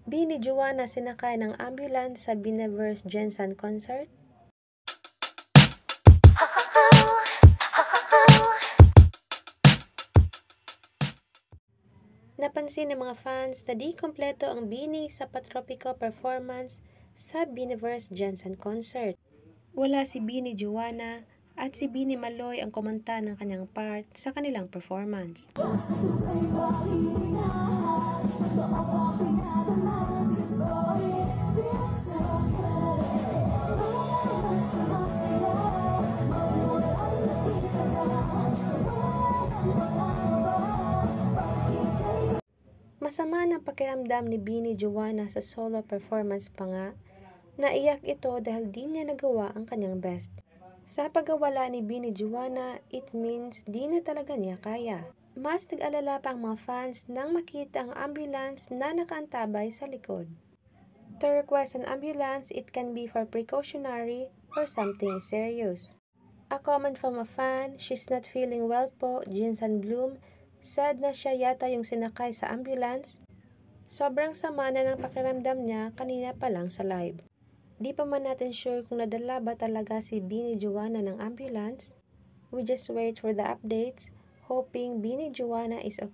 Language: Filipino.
Bini Juana sinakay ng ambulance sa Binaverse Jensen concert. Napansin ng mga fans na di kompleto ang Bini sa Patropiko performance sa Binaverse Jensen concert. Wala si Bini Juana at si Bini Maloy ang kumanta ng kanyang part sa kanilang performance. Masama ng pakiramdam ni Bini Juana sa solo performance pa nga. Naiyak ito dahil di niya nagawa ang kanyang best. Sa pagkawala ni Bini Juana, it means di na talaga niya kaya. Mas nag-alala pa ang mga fans nang makita ang ambulance na nakaantabay sa likod. To request an ambulance, it can be for precautionary or something serious. A comment from a fan, "She's not feeling well po," Jinsan Bloom, said na siya yata yung sinakay sa ambulance. Sobrang sama na ng pakiramdam niya kanina pa lang sa live. Di pa man natin sure kung nadala ba talaga si Bini Juana ng ambulance. We just wait for the updates, hoping Bini Juana is okay.